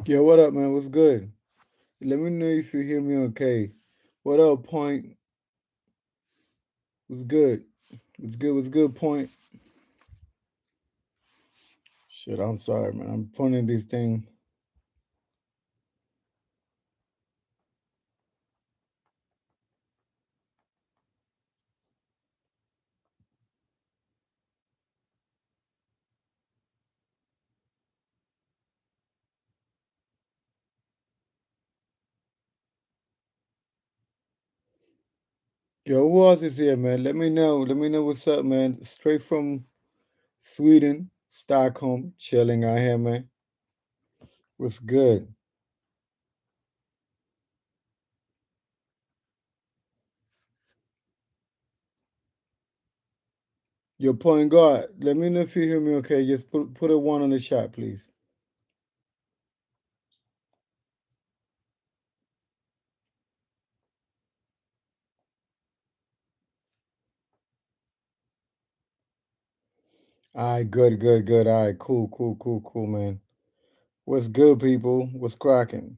Yeah, what up, man? What's good? Let me know if you hear me okay. What up, Point? What's good? What's good? What's good, Point? Shit, I'm sorry, man. I'm pointing this thing. Yo, who else is here, man? Let me know. Let me know what's up, man. Straight from Sweden, Stockholm, chilling out here, man. What's good? Your point guard. Let me know if you hear me okay. Just put a one on the shot, please. All right, good, good, good. All right, cool, cool, cool, cool, man. What's good, people? What's cracking?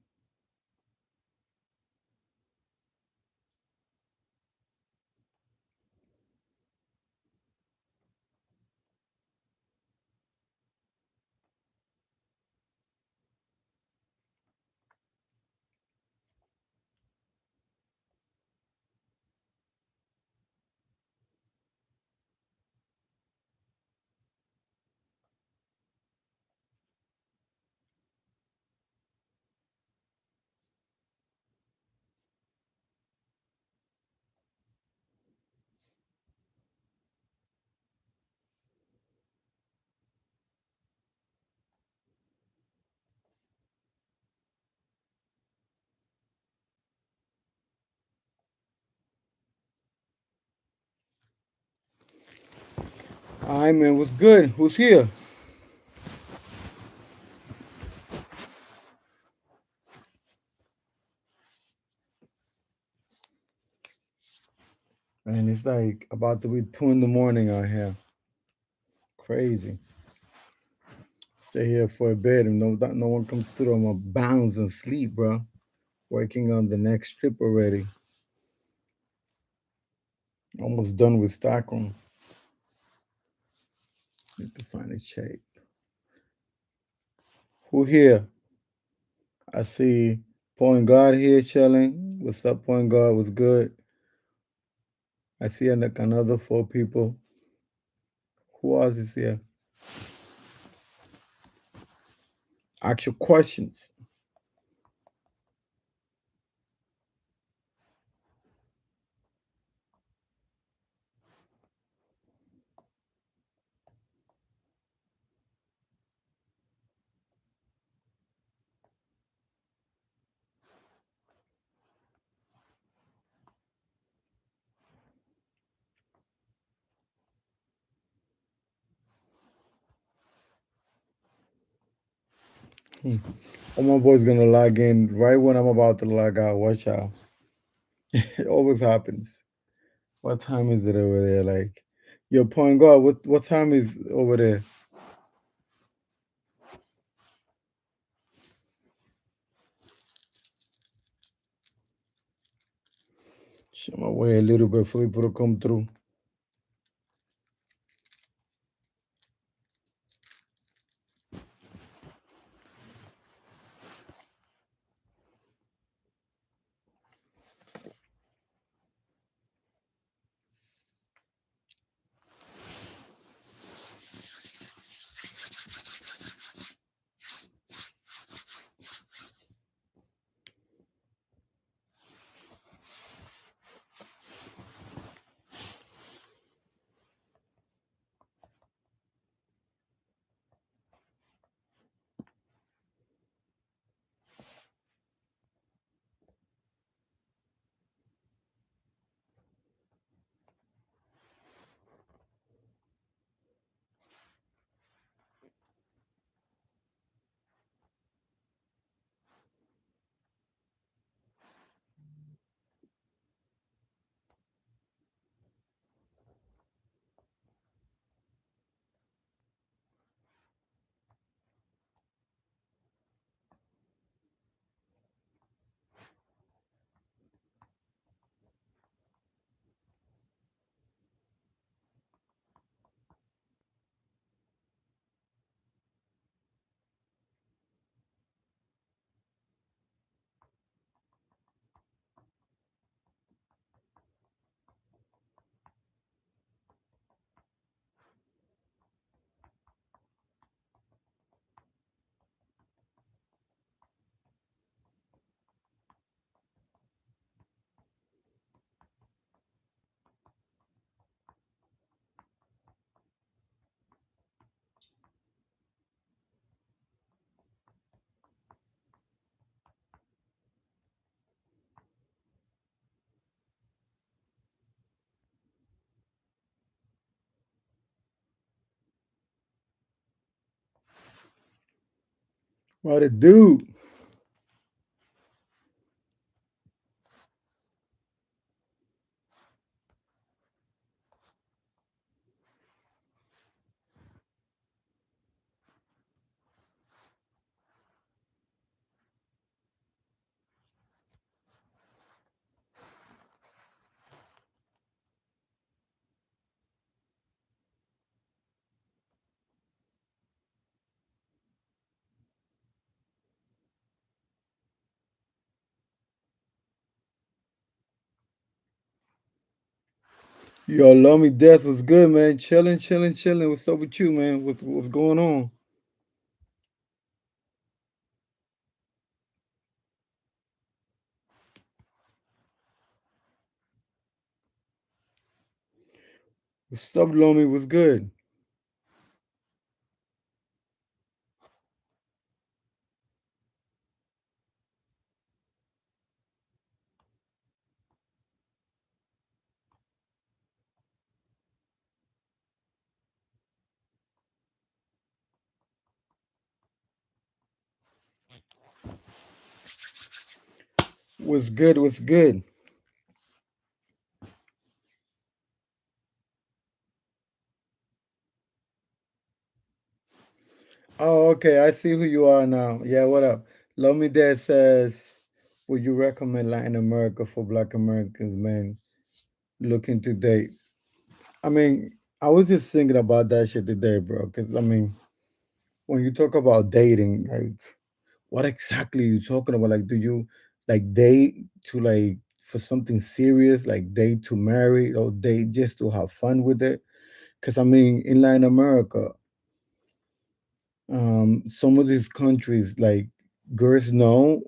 All right, man. What's good? Who's here? Man, it's like about to be 2 in the morning out here. Crazy. Stay here for a bit and no one comes through. I'm gonna bounce and sleep, bro. Working on the next trip already. Almost done with Stockholm. Need to find a shape. Who here? I see Point Guard here chilling. What's up, Point Guard? What's good? I see like another four people. Who else is here? Ask your questions. Hmm. Oh, my boy's gonna log in right when I'm about to log out. Watch out. It always happens. What time is it over there? Like, your Point Guard, what time is over there? Shit, my way a little bit for people to come through. What it do? Yo, love me death was good, man. Chilling, chilling, chilling. What's up with you, man? What's going on? What's up, Lomi? What's good? What's good? What's good? Oh, okay. I see who you are now. Yeah, what up? Love me dad says, would you recommend Latin America for Black Americans, man, looking to date? I mean, I was just thinking about that shit today, bro. Because I mean, when you talk about dating, like, what exactly are you talking about? Like, do you like date to like for something serious, like date to marry, or date just to have fun with it? Because I mean, in Latin America, some of these countries, like girls know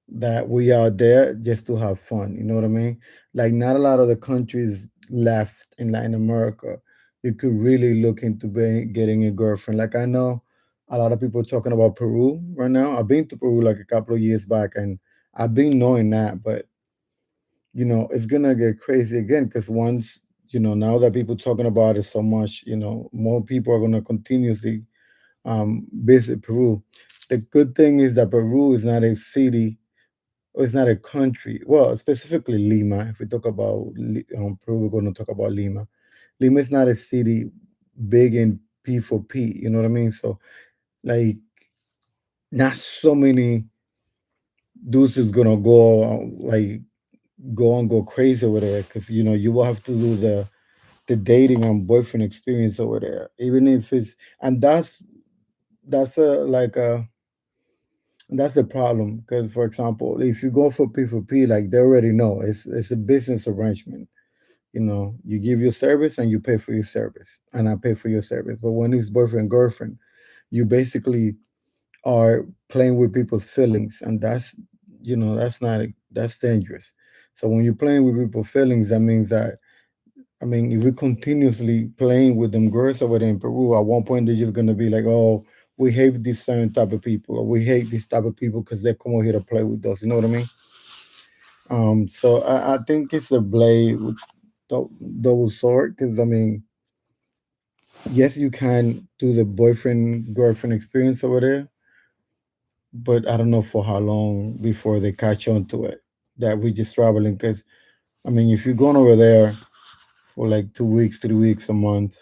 that we are there just to have fun. You know what I mean? Like not a lot of the countries left in Latin America. You could really look into getting a girlfriend. Like I know a lot of people talking about Peru right now. I've been to Peru like a couple of years back, and I've been knowing that, but it's gonna get crazy again because once now that people talking about it so much, more people are gonna continuously visit Peru. The good thing is that Peru is not a city, or it's not a country. Well, specifically Lima. If we talk about Peru, we're going to talk about Lima. Lima is not a city big in P for P. You know what I mean? So, like, not so many dudes is gonna go like go crazy over there because you will have to do the dating and boyfriend experience over there, even if it's and that's a like a that's the problem because, for example, if you go for P, like they already know it's a business arrangement. You give your service and you pay for your service, and I pay for your service. But when it's boyfriend girlfriend, you basically are playing with people's feelings, and that's not that's dangerous. So when you're playing with people's feelings, that means that I mean, if we continuously playing with them girls over there in Peru, at one point they're just gonna be like, "Oh, we hate this certain type of people, or we hate this type of people because they come over here to play with us." You know what I mean? So I think it's a blade with double sword because I mean, yes, you can do the boyfriend girlfriend experience over there, but I don't know for how long before they catch on to it that we just traveling. Because I mean, if you're going over there for like 2 weeks, 3 weeks, a month,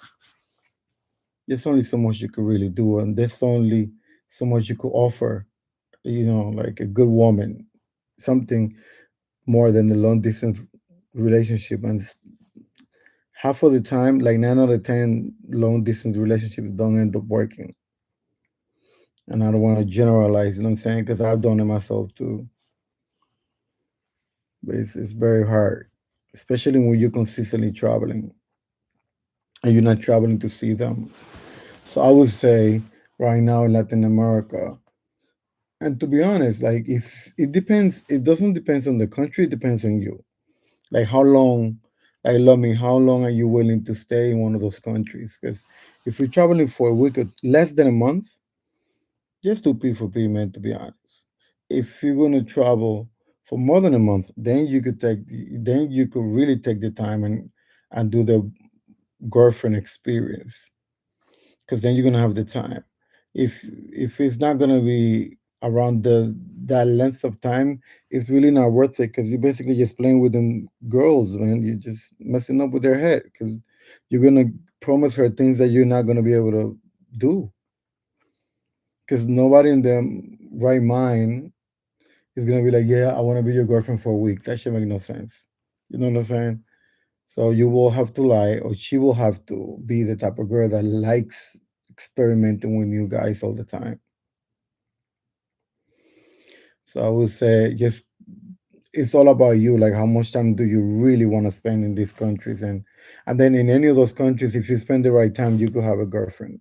there's only so much you could really do, and there's only so much you could offer. Like a good woman, something more than the long distance relationship. And half of the time, like 9 out of 10 long distance relationships don't end up working. And I don't want to generalize, you know what I'm saying? Because I've done it myself too. But it's very hard, especially when you're consistently traveling and you're not traveling to see them. So I would say right now in Latin America, and to be honest, like if it depends, it doesn't depend on the country, it depends on you. Like how long, like love me, how long are you willing to stay in one of those countries? Because if you're traveling for a week or less than a month, just do P for P, man, to be honest. If you're gonna travel for more than a month, then you could really take the time and do the girlfriend experience because then you're gonna have the time. If it's not gonna be around the that length of time, it's really not worth it because you're basically just playing with them girls, man. You're just messing up with their head because you're gonna promise her things that you're not gonna be able to do because nobody in their right mind is gonna be like, yeah, I want to be your girlfriend for a week. That should make no sense. You know what I'm saying? So you will have to lie, or she will have to be the type of girl that likes experimenting with new guys all the time. So I would say just it's all about you. Like how much time do you really want to spend in these countries, and then in any of those countries, if you spend the right time, you could have a girlfriend.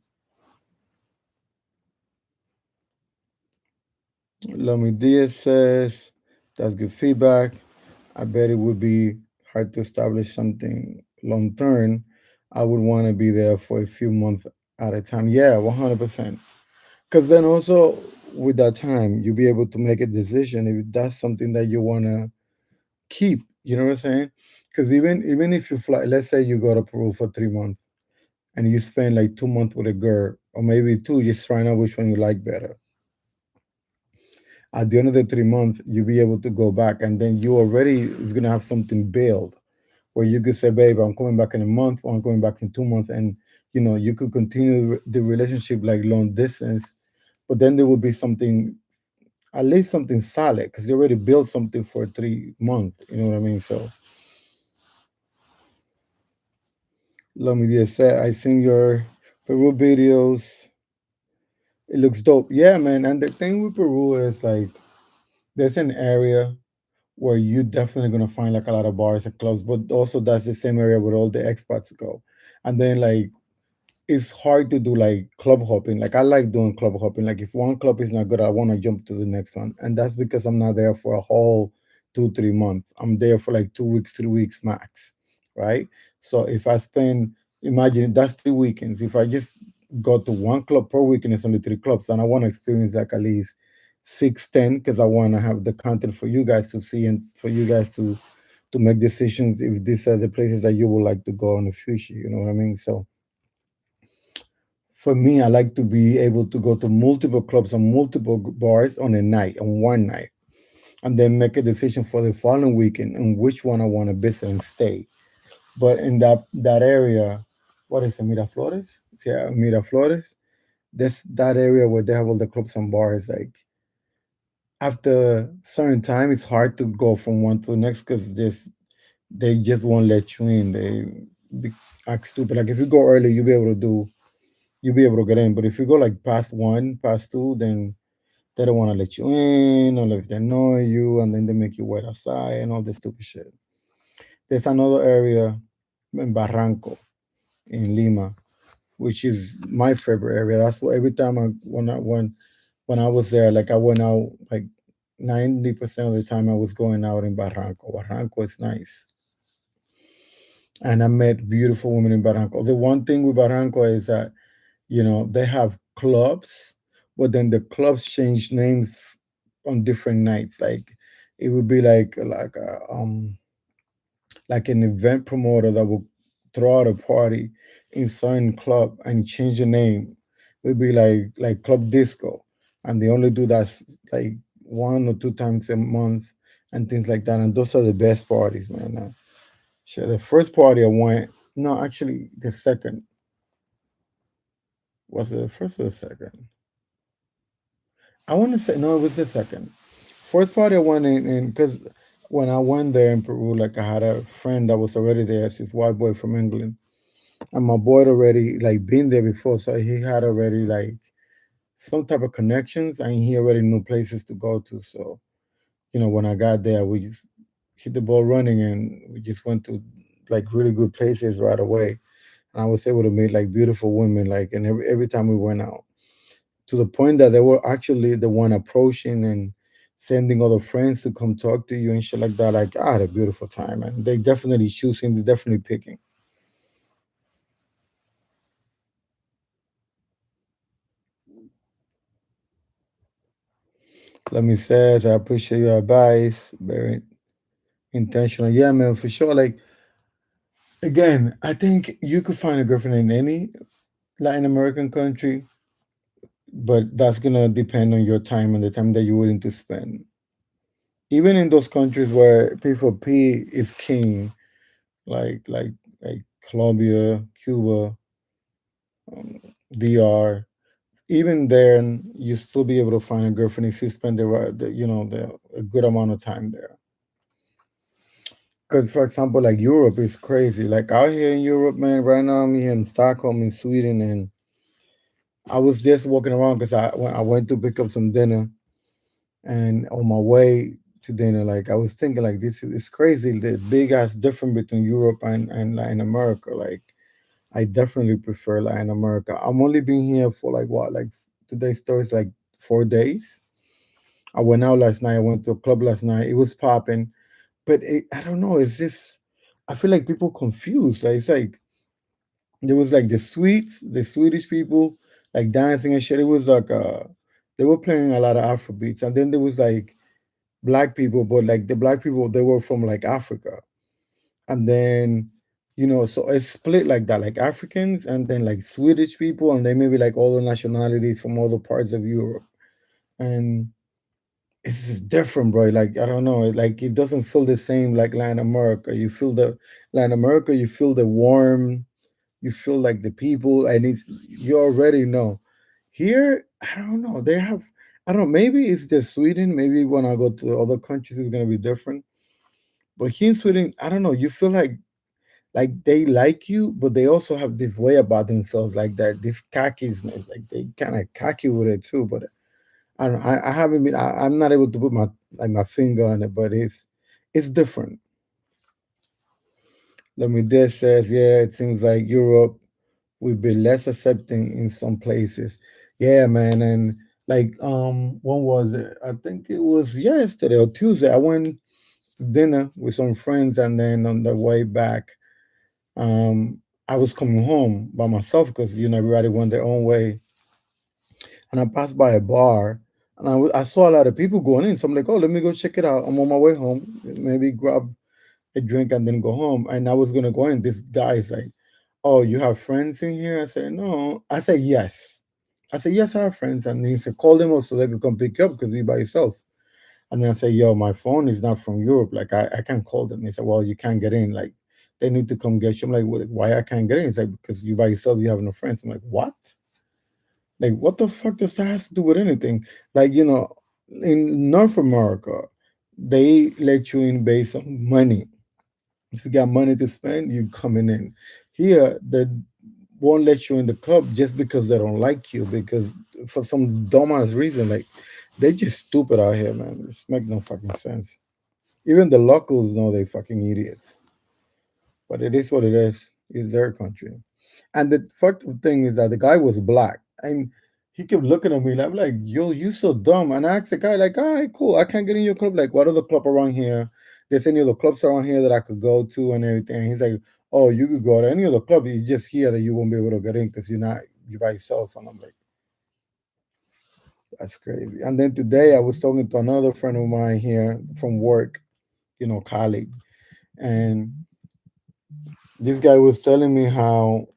Lomi Diaz says that's good feedback. I bet it would be hard to establish something long term. I would want to be there for a few months at a time. Yeah, 100%. Because then also with that time, you'll be able to make a decision if that's something that you want to keep. You know what I'm saying? Because even if you fly, let's say you go to Peru for 3 months and you spend like 2 months with a girl, or maybe two, just trying out which one you like better. At the end of the 3 months, you'll be able to go back, and then you already is gonna have something built where you could say, "Babe, I'm coming back in a month, or I'm coming back in 2 months," and you could continue the relationship like long distance. But then there will be something, at least something solid, because you already built something for 3 months. You know what I mean? So let me just say, I seen your Peru videos. It looks dope. Yeah, man. And the thing with Peru is like there's an area where you definitely gonna find like a lot of bars and clubs, but also that's the same area where all the expats go. And then like it's hard to do like club hopping. Like I like doing club hopping. Like if one club is not good, I want to jump to the next one, and that's because I'm not there for a whole 2 3 months. I'm there for like 2 weeks, 3 weeks max, right? So if I spend, imagine that's 3 weekends. If I just go to one club per weekend, it's only 3 clubs, and I want to experience like at least 6 10 because I want to have the content for you guys to see and for you guys to make decisions if these are the places that you would like to go in the future. You know what I mean? So for me, I like to be able to go to multiple clubs and multiple bars on a night, on one night, and then make a decision for the following weekend on which one I want to visit and stay. But in that area, what is it, Miraflores? Yeah, Miraflores. That's that area where they have all the clubs and bars. Like after certain time, it's hard to go from one to the next because they just won't let you in. They be, act stupid. Like if you go early, you'll be able to get in. But if you go like past one, past two, then they don't want to let you in unless they know you, and then they make you wait outside and all this stupid shit. There's another area in Barranco in Lima, which is my favorite area. That's what every time when I was there, like I went out like 90% of the time I was going out in Barranco. Barranco is nice. And I met beautiful women in Barranco. The one thing with Barranco is that they have clubs, but then the clubs change names on different nights. Like it would be like an event promoter that will throw out a party in certain club and change the name. It would be like club disco, and they only do that like 1 or 2 times a month and things like that. And those are the best parties, man. Sure, the first party I went, no, actually the second, was it the first or the second? I want to say no, it was the second. First party I went in because when I went there in Peru, like I had a friend that was already there, it's his white boy from England, and my boy had already like been there before, so he had already like some type of connections, and he already knew places to go to. So when I got there, we just hit the ball running, and we just went to like really good places right away, and I was able to meet like beautiful women, like, and every time we went out to the point that they were actually the one approaching and sending other friends to come talk to you and shit like that. Like I had a beautiful time, and they definitely choosing, they definitely picking. Let me say, I appreciate your advice. Very intentional. Yeah, man, for sure. Like again, I think you could find a girlfriend in any Latin American country. but that's gonna depend on your time and the time that you're willing to spend. Even in those countries where P4P is king, like like like Colombia, Cuba, DR, even then you still be able to find a girlfriend if you spend the a good amount of time there. Because for example, like Europe is crazy. Like out here in Europe, man, right now I'm here in Stockholm in Sweden, and I was just walking around because when I went to pick up some dinner, and on my way to dinner, like I was thinking, like this is it's crazy the big ass difference between Europe and Latin America. Like I definitely prefer Latin America. I'm only been here for like what, like today's story is like 4 days. I went out last night. I went to a club last night. It was popping, but I don't know. It's just I feel like people confused. Like it's like there was like the Swedish people like dancing and shit. It was like they were playing a lot of Afro beats, and then there was like black people, but like the black people they were from like Africa, and then so it's split like that, like Africans and then like Swedish people, and then maybe like all the nationalities from other parts of Europe, and it's just different, bro. Like I don't know, like it doesn't feel the same like Latin America. You feel the Latin America, you feel the warm, you feel like the people, and it's you already know. Here, I don't know. They have I don't know. Maybe it's just Sweden. Maybe when I go to other countries, it's gonna be different. But here in Sweden, I don't know. You feel like they like you, but they also have this way about themselves, like that. This cockiness, like they kind of cocky with it too. But I don't know. I haven't been. I'm not able to put my finger on it, but it's different. Let me this says, yeah, it seems like Europe will be less accepting in some places. Yeah, man, and like when was it? I think it was yesterday or Tuesday. I went to dinner with some friends, and then on the way back, um, I was coming home by myself because everybody went their own way, and I passed by a bar. And I saw a lot of people going in. So I'm like, oh, let me go check it out. I'm on my way home. Maybe grab a drink and then go home. And I was gonna go in. This guy is like, "Oh, you have friends in here?" I said, "No." I said, "Yes." I said, "Yes, I have friends." And he said, "Call them up so they could come pick you up because you're by yourself." And then I said, "Yo, my phone is not from Europe. Like, I can't call them." He said, "Well, you can't get in. Like, they need to come get you." I'm like, "Why I can't get in?" He's like, "Because you by yourself. You have no friends." I'm like, "What? Like, what the fuck does that have to do with anything?" Like, in North America, they let you in based on money. If you got money to spend, you coming in. Here, they won't let you in the club just because they don't like you, because for some dumbass reason, like they just stupid out here, man. This make no fucking sense. Even the locals know they fucking idiots. But it is what it is. It's their country. And the fucked up thing is that the guy was black. And he kept looking at me like, I'm like, yo, you so dumb. And I asked the guy, like, all right, cool. I can't get in your club. Like, what other club around here? There's any other clubs around here that I could go to and everything. And he's like, oh, you could go to any other club. It's just here that you won't be able to get in because you're by yourself. And I'm like, that's crazy. And then today I was talking to another friend of mine here from work, colleague. And this guy was telling me how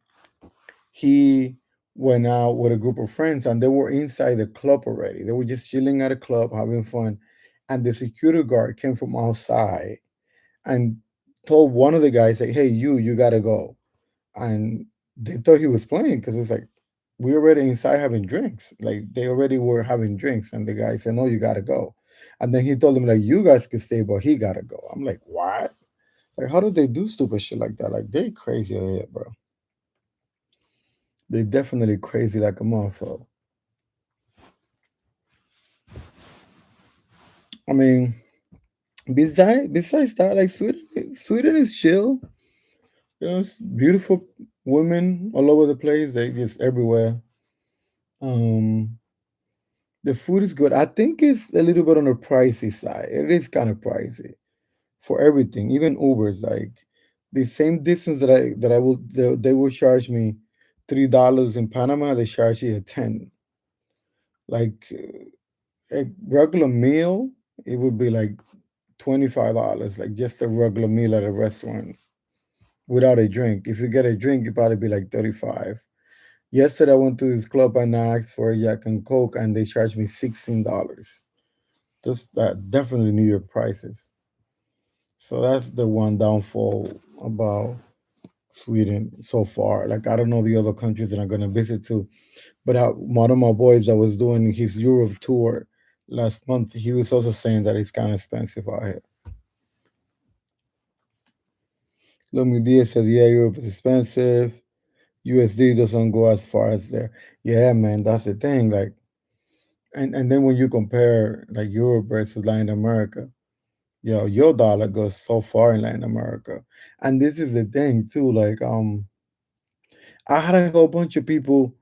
he went out with a group of friends and they were inside the club already. They were just chilling at a club, having fun. And the security guard came from outside and told one of the guys, like, hey, you gotta go. And they thought he was playing because it's like, we already inside having drinks. Like they already were having drinks. And the guy said, no, you gotta go. And then he told them, like, you guys can stay, but he gotta go. I'm like, what? Like, how do they do stupid shit like that? Like, they crazy out here, bro. They definitely crazy like a motherfucker. I mean, besides that, like Sweden is chill. It's beautiful women all over the place. They just everywhere. Um, the food is good. I think it's a little bit on the pricey side. It is kind of pricey for everything, even Ubers. Like the same distance they will charge me $3 in Panama. They charge you 10. Like a regular meal, it would be like $25, like just a regular meal at a restaurant without a drink. If you get a drink, it probably be like 35. Yesterday I went to this club and I asked for a Yak and Coke and they charged me $16. Just that definitely New York prices. So that's the one downfall about Sweden so far. Like I don't know the other countries that I'm gonna visit too, but one of my boys that was doing his Europe tour last month, he was also saying that it's kind of expensive out here. Lomi Diaz said, "Yeah, Europe is expensive. USD doesn't go as far as there." Yeah, man, that's the thing. Like, and then when you compare like Europe versus Latin America, your dollar goes so far in Latin America, and this is the thing too. Like, I had a whole bunch of people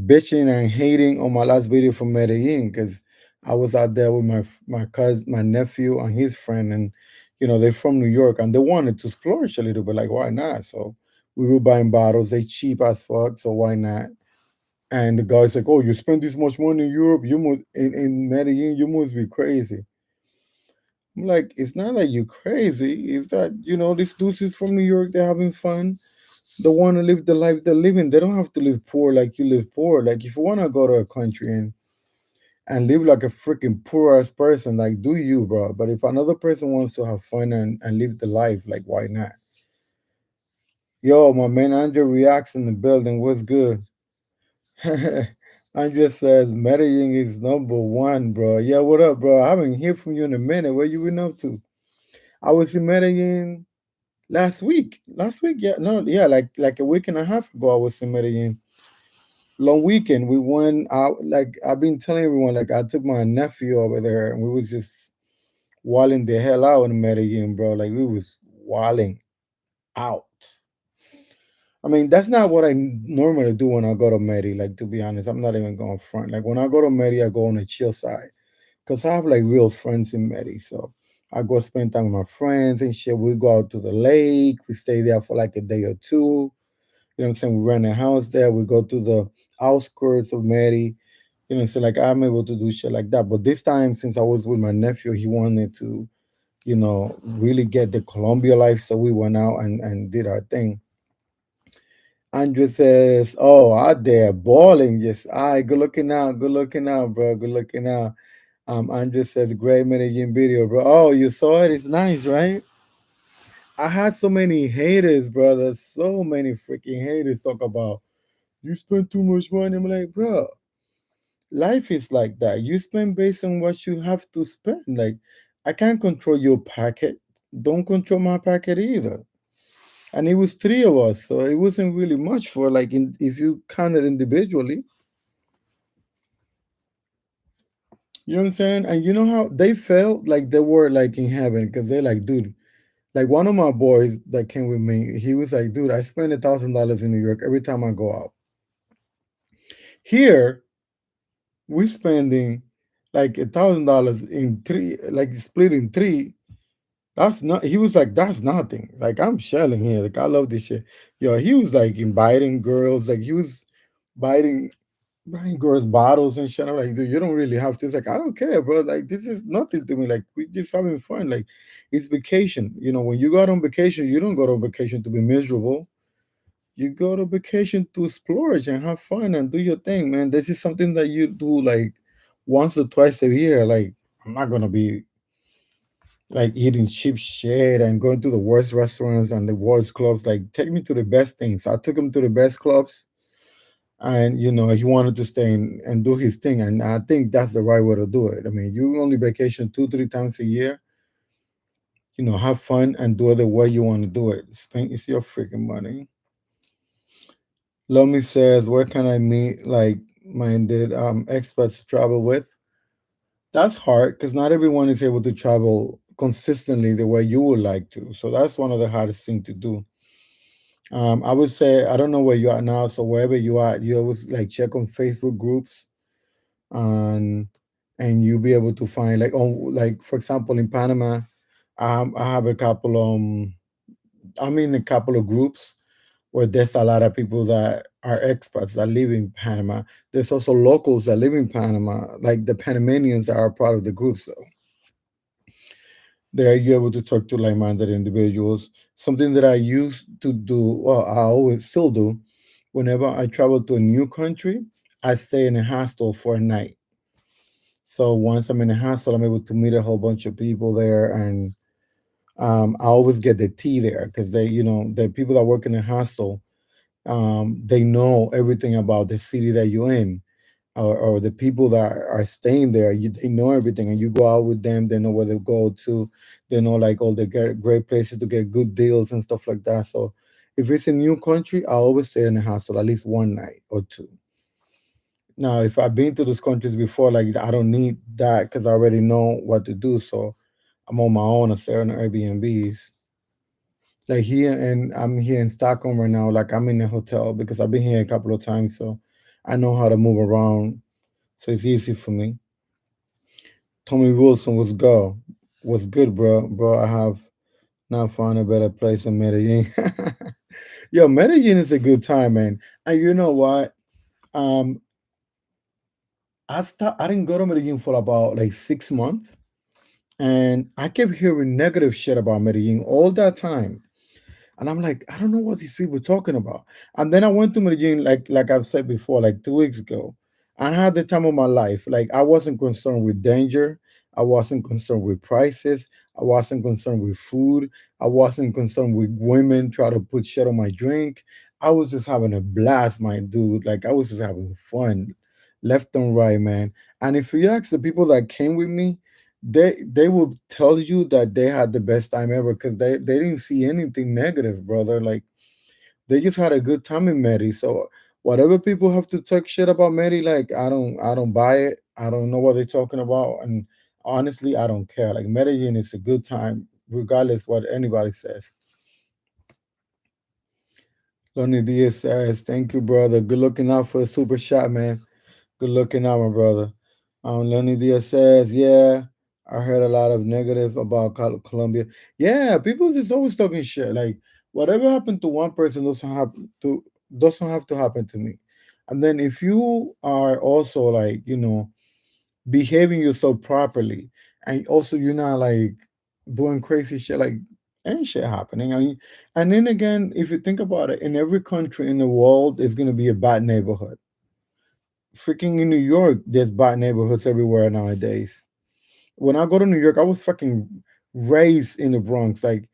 bitching and hating on my last video from Medellin because I was out there with my cousin, my nephew, and his friend, and they're from New York and they wanted to splurge a little bit. Like, why not? So we were buying bottles. They cheap as fuck, so why not? And the guy's like, "Oh, you spend this much money in Europe? You must in Medellin? You must be crazy." I'm like, "It's not that you crazy. It's that these dudes is from New York. They're having fun. They want to live the life they're living. They don't have to live poor like you live poor. Like if you want to go to a country and live like a freaking poor ass person, like do you, bro? But if another person wants to have fun and live the life, like why not?" Yo, my man Andrew reacts in the building. What's good? Andrea says Medellin is number one, bro. Yeah, what up, bro? I haven't heard from you in a minute. Where you been up to? I was in Medellin last week. Last week, yeah, no, yeah, like a week and a half ago. I was in Medellin. Long weekend. We went out. Like I've been telling everyone, like I took my nephew over there, and we was just walling the hell out in Medellin, bro. Like we was walling out. I mean, that's not what I normally do when I go to Medi. Like to be honest, I'm not even going front. Like when I go to Medi, I go on the chill side because I have like real friends in Medi. So I go spend time with my friends and shit. We go out to the lake. We stay there for like a day or two. You know what I'm saying? We rent a house there. We go to the outskirts of Medi. So like I'm able to do shit like that. But this time, since I was with my nephew, he wanted to, really get the Colombia life. So we went out and did our thing. Andrew says, "Oh, out there balling, just all right, good looking out, bro, good looking out." Andrew says, "Great Medellin video, bro. Oh, you saw it? It's nice, right?" I had so many haters, brother. So many freaking haters talk about you spend too much money. I'm like, bro, life is like that. You spend based on what you have to spend. Like, I can't control your packet. Don't control my packet either. And it was three of us, so it wasn't really much for like if you count it individually. You know what I'm saying? And you know how they felt like they were like in heaven because they're like, dude, like one of my boys that came with me, he was like, dude, I spend $1,000 in New York every time I go out. Here, we're spending like $1,000 in three, like split in three. That's not. He was like, that's nothing. Like I'm shelling here. Like I love this shit. Yo, he was like inviting girls. Like he was biting buying girls bottles and shit. I'm like, dude, you don't really have to. It's like, I don't care, bro. Like, this is nothing to me. Like, we just having fun. Like, it's vacation. When you go out on vacation, you don't go on vacation to be miserable. You go to vacation to splurge and have fun and do your thing, man. This is something that you do like once or twice a year. Like, I'm not gonna be like eating cheap shit and going to the worst restaurants and the worst clubs. Like, take me to the best things. So I took him to the best clubs and he wanted to stay and do his thing, and I think that's the right way to do it. I mean, you only vacation 2 3 times a year. Have fun and do it the way you want to do it. Spend It's your freaking money. Lomi says, where can I meet like minded experts to travel with? That's hard because not everyone is able to travel consistently the way you would like to, so that's one of the hardest thing to do. I would say, I don't know where you are now, so wherever you are, you always like check on Facebook groups and you'll be able to find like, oh, like for example in Panama, I have a couple I'm in a couple of groups where there's a lot of people that are expats that live in Panama. There's also locals that live in Panama, like the Panamanians that are part of the group. So there you're able to talk to like-minded individuals. Something that I used to do, well, I always still do, whenever I travel to a new country, I stay in a hostel for a night. So once I'm in a hostel, I'm able to meet a whole bunch of people there, and I always get the tea there because the people that work in the hostel, they know everything about the city that you're in, or the people that are staying there. They know everything, and you go out with them. They know where to go to. They know like all the great places to get good deals and stuff like that. So if it's a new country, I always stay in a hostel at least one night or two. Now, if I've been to those countries before, like I don't need that because I already know what to do. So I'm on my own. I stay on Airbnbs. Like here, and I'm here in Stockholm right now. Like I'm in a hotel because I've been here a couple of times, so I know how to move around. So it's easy for me. Tommy Wilson was go. Was good, bro. Bro, I have not found a better place in Medellin. Yo, Medellin is a good time, man. And you know what? Um, I didn't go to Medellin for about like 6 months, and I kept hearing negative shit about Medellin all that time. And I'm like, I don't know what these people are talking about. And then I went to Medellin, like I've said before, like 2 weeks ago. I had the time of my life. Like I wasn't concerned with danger. I wasn't concerned with prices. I wasn't concerned with food. I wasn't concerned with women trying to put shit on my drink. I was just having a blast, my dude. Like I was just having fun, left and right, man. And if you ask the people that came with me, they will tell you that they had the best time ever because they didn't see anything negative, brother. Like they just had a good time in Mary. So whatever people have to talk shit about Mary, like I don't buy it. I don't know what they're talking about, and honestly, I don't care. Like Medellin is a good time, regardless what anybody says. Lonnie Diaz says, "Thank you, brother. Good looking out for a super shot, man. Good looking out, my brother." Lenny Diaz says, "Yeah, I heard a lot of negative about Colombia. Yeah, people just always talking shit. Like whatever happened to one person doesn't have to happen to me. And then if you are also like behaving yourself properly, and also you're not like doing crazy shit, like ain't shit happening. I mean, and then again, if you think about it, in every country in the world, there's gonna be a bad neighborhood. Freaking in New York, there's bad neighborhoods everywhere nowadays. When I go to New York, I was fucking raised in the Bronx, like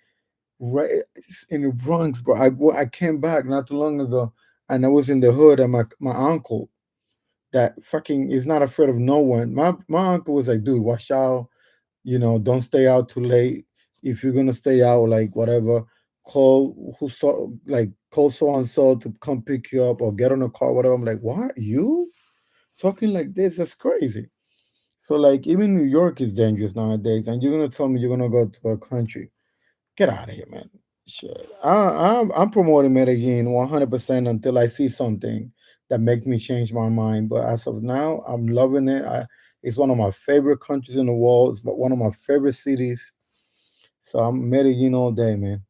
raised in the Bronx, bro. I came back not too long ago, and I was in the hood, and my uncle that fucking is not afraid of no one. My uncle was like, dude, watch out, don't stay out too late. If you're gonna stay out, like whatever, call so and so to come pick you up or get on a car, whatever. I'm like, what you? Talking like this, that's crazy. So like even New York is dangerous nowadays, and you're gonna tell me you're gonna go to a country? Get out of here, man. Shit. I'm promoting Medellin 100% until I see something that makes me change my mind. But as of now, I'm loving it. It's one of my favorite countries in the world. It's one of my favorite cities. So I'm Medellin all day, man.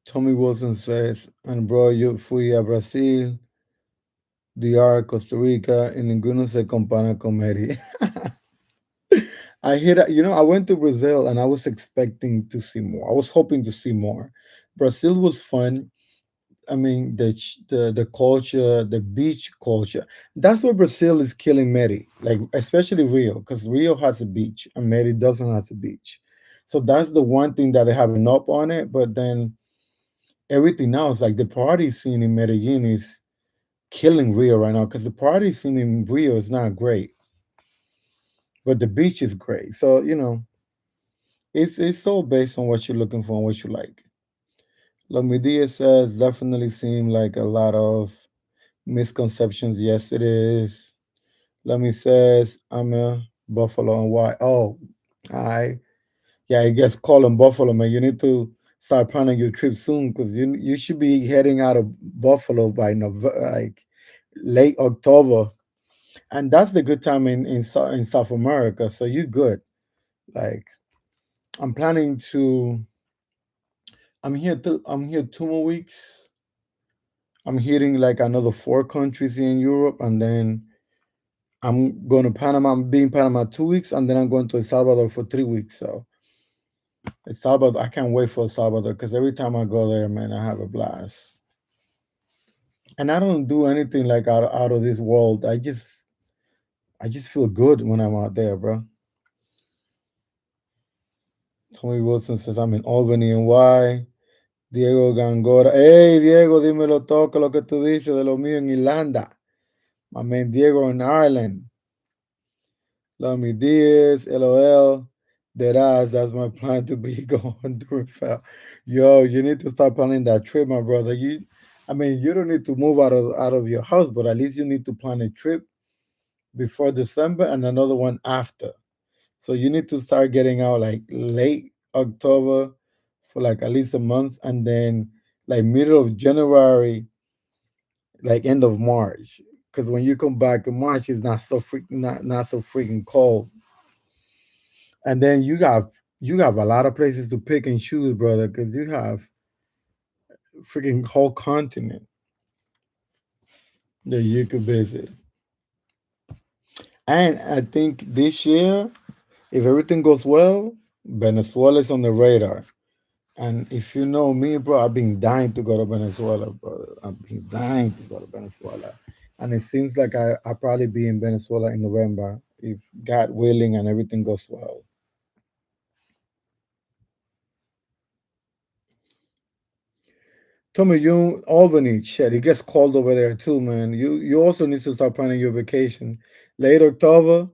Tommy Wilson says, and bro, yo fui a Brasil, DR, Costa Rica, y ninguno se compara con Mary. I hear that. I went to Brazil and I was expecting to see more. I was hoping to see more. Brazil was fun. I mean, the culture, the beach culture. That's where Brazil is killing Meri, like especially Rio, because Rio has a beach and Meri doesn't have a beach. So that's the one thing that they have an up on it. But then everything else, like the party scene in Medellin, is killing Rio right now because the party scene in Rio is not great, but the beach is great. So it's all based on what you're looking for and what you like. Lamidia says definitely seem like a lot of misconceptions. Yes, it is. Lami says I'm a Buffalo and why? Oh, I yeah, I guess call them Buffalo, man. You need to start planning your trip soon because you should be heading out of Buffalo by November, like late October, and that's the good time in South America. So you good. Like I'm planning to. I'm here 2 more weeks. I'm hitting like another four countries in Europe, and then I'm going to Panama. I'm being Panama 2 weeks, and then I'm going to El Salvador for 3 weeks. So El Salvador, I can't wait for El Salvador because every time I go there, man, I have a blast. And I don't do anything like out of this world. I just feel good when I'm out there, bro. Tommy Wilson says I'm in Albany and why? Diego Gangora. Hey Diego, dímelo todo lo que tú dices de lo mío en Irlanda. My man Diego in Ireland. Love me Diaz, LOL. Deadass, that's my plan to be going through fell. Yo, you need to start planning that trip, my brother. You don't need to move out of your house, but at least you need to plan a trip before December and another one after. So you need to start getting out like late October for like at least a month, and then like middle of January, like end of March. Because when you come back in March, it's not so freaking cold. And then you have a lot of places to pick and choose, brother, because you have freaking whole continent that you could visit. And I think this year, if everything goes well, Venezuela is on the radar. And if you know me, bro, I've been dying to go to Venezuela, brother. I've been dying to go to Venezuela. And it seems like I'll probably be in Venezuela in November if God willing and everything goes well. Tommy, you Albany, shit, it gets cold over there too, man. You also need to start planning your vacation. Late October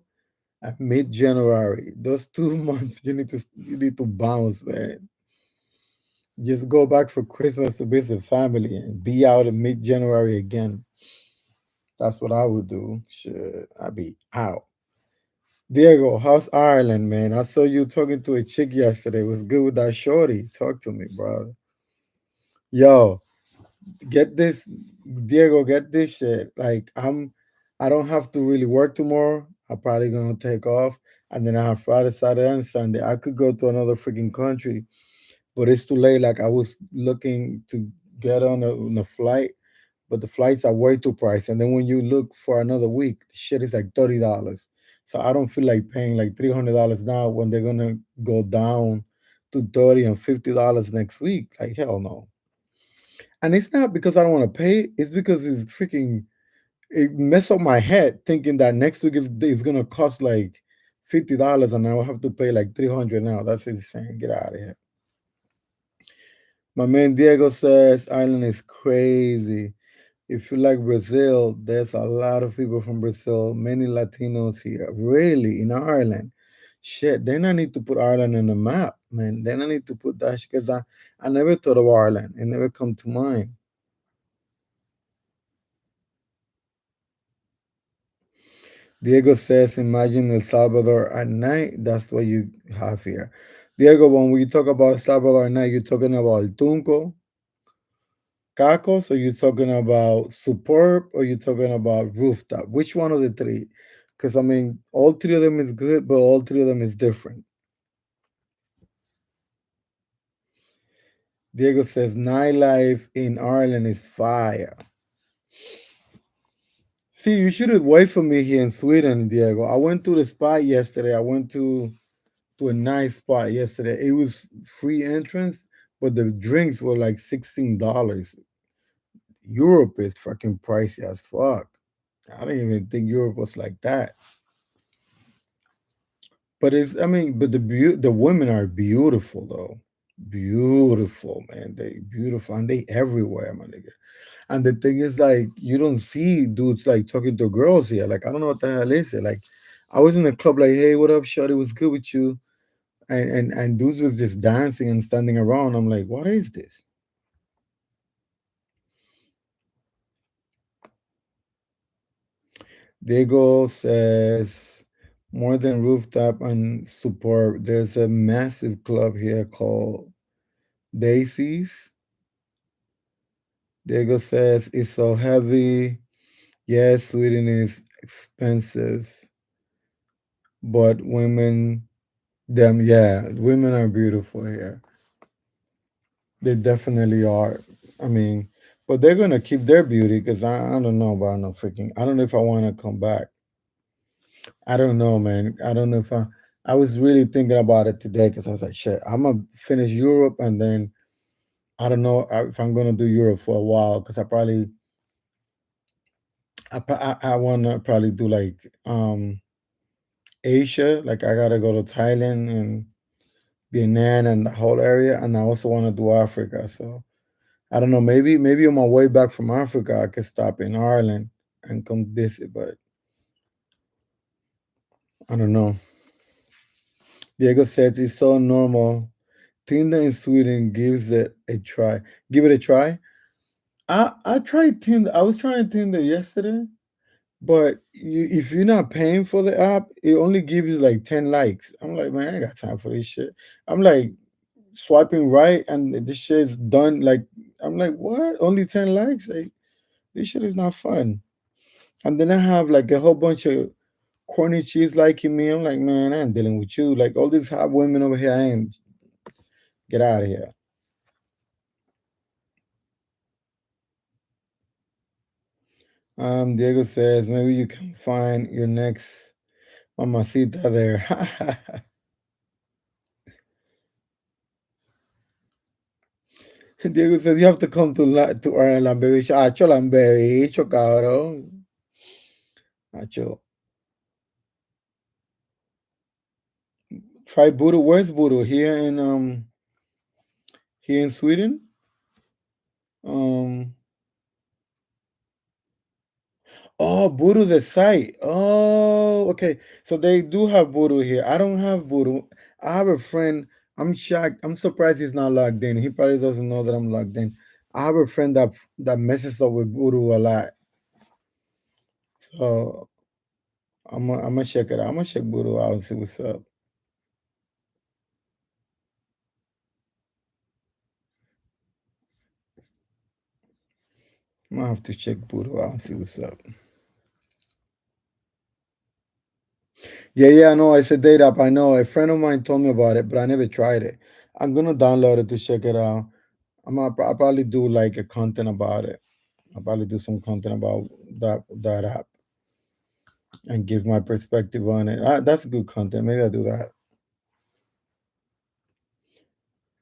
and mid January. Those 2 months you need to bounce, man. Just go back for Christmas to visit family and be out in mid January again. That's what I would do. Shit, I'd be out. Diego, how's Ireland, man? I saw you talking to a chick yesterday. Was good with that shorty. Talk to me, bro. Yo, get this, Diego. Get this shit. Like I don't have to really work tomorrow. I'm probably gonna take off, and then I have Friday, Saturday, and Sunday. I could go to another freaking country, but it's too late. Like I was looking to get on a flight, but the flights are way too pricey. And then when you look for another week, the shit is like $30. So I don't feel like paying like $300 now when they're gonna go down to 30 and $50 next week. Like hell no. And it's not because I don't want to pay. It's because it's freaking it mess up my head thinking that next week is gonna cost like $50 and I'll have to pay like 300 now. That's insane. Get out of here. My man Diego says Ireland is crazy. If you like Brazil, there's a lot of people from Brazil, many Latinos here. Really, in Ireland. Shit, then I need to put Ireland on the map, man. Then I need to put that because I never thought of Ireland. It never come to mind. Diego says, imagine El Salvador at night. That's what you have here. Diego, when we talk about El Salvador at night, you're talking about El Tunco, Cacos, or you're talking about Superb, or you're talking about Rooftop? Which one of the three? Because I mean, all three of them is good, but all three of them is different. Diego says nightlife in Ireland is fire. See, you should have waited for me here in Sweden, Diego. I went to the spot yesterday. I went to a nice spot yesterday. It was free entrance, but the drinks were like $16. Europe is fucking pricey as fuck. I didn't even think Europe was like that. But the women are beautiful though. Beautiful, man. They beautiful and they everywhere, my nigga. And the thing is, like, you don't see dudes like talking to girls here. Like, I don't know what the hell is it. Like, I was in a club, like, hey, what up, shorty? Was good with you? And dudes was just dancing and standing around. I'm like, what is this? Diego says more than rooftop and superb. There's a massive club here called Daisy's. Diego says it's so heavy. Yes, Sweden is expensive, but women are beautiful here. They definitely are. I mean, but they're gonna keep their beauty because I don't know about no freaking. I don't know if I want to come back. I don't know, man. I don't know if I. I was really thinking about it today because I was like, shit, I'm gonna finish Europe and then I don't know if I'm gonna do Europe for a while because I want to probably do like Asia. Like I gotta go to Thailand and Vietnam and the whole area, and I also want to do Africa. So I don't know. Maybe on my way back from Africa, I could stop in Ireland and come visit. But I don't know. Diego says it's so normal. Tinder in Sweden gives it a try. Give it a try. I tried Tinder. I was trying Tinder yesterday, but if you're not paying for the app, it only gives you like 10 likes. I'm like, man, I ain't got time for this shit. I'm like swiping right, and this shit's done. Like, I'm like, what? Only 10 likes? Like, this shit is not fun. And then I have like a whole bunch of corny cheese liking me. I'm like, man, I ain't dealing with you. Like all these hot women over here, I ain't. Get out of here. Diego says maybe you can find your next mamacita there. Diego says you have to come to Ireland, baby. Acho, lambebicho, cabrón. Acho. Try Voodoo. Where's Voodoo? Here in Sweden? Um oh, Voodoo the site. Oh, okay. So they do have Voodoo here. I don't have Voodoo. I have a friend. I'm shocked. I'm surprised he's not logged in. He probably doesn't know that I'm logged in. I have a friend that messes up with Voodoo a lot. So I'm gonna check it out. I'm gonna check Voodoo out and see what's up. I'm gonna have to check Voodoo out and see what's up. Yeah, I know. It's a date app. I know. A friend of mine told me about it, but I never tried it. I'm gonna download it to check it out. I'll probably do like a content about it. I'll probably do some content about that app and give my perspective on it. That's good content. Maybe I'll do that.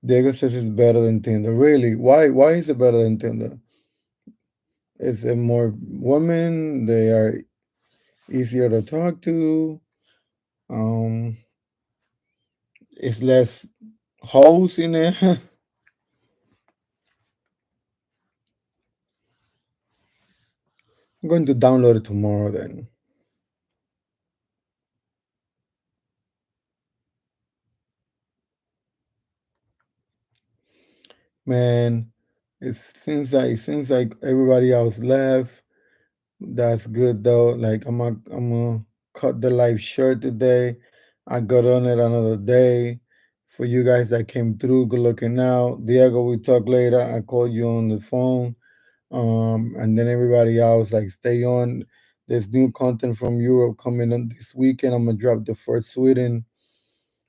Diego says it's better than Tinder. Really? Why is it better than Tinder? Is it more women? They are easier to talk to. Um, it's less holes in there. I'm going to download it tomorrow then. Man, it seems like everybody else left. That's good though. Like I'm gonna cut the life short today. I got on it another day. For you guys that came through, good looking out. Diego, we talk later. I called you on the phone. And then everybody else, like stay on. There's new content from Europe coming on this weekend. I'm gonna drop the first Sweden,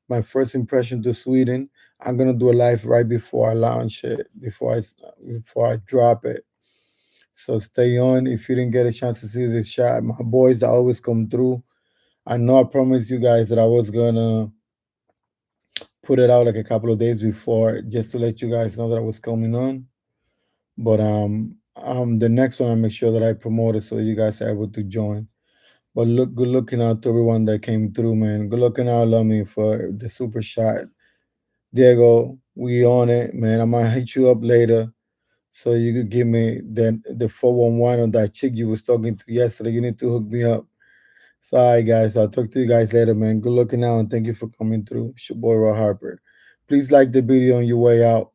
my first impression to Sweden. I'm gonna do a live right before I launch it, before I drop it. So stay on. If you didn't get a chance to see this shot, my boys that always come through. I know I promised you guys that I was gonna put it out like a couple of days before, just to let you guys know that I was coming on. But the next one I make sure that I promote it so you guys are able to join. But good looking out to everyone that came through, man. Good looking out, Lummy, for the super shot. Diego, we on it, man. I might hit you up later so you could give me the 411 on that chick you was talking to yesterday. You need to hook me up. So, all right, guys. I'll talk to you guys later, man. Good looking out, and thank you for coming through. It's your boy, Roy Harper. Please like the video on your way out.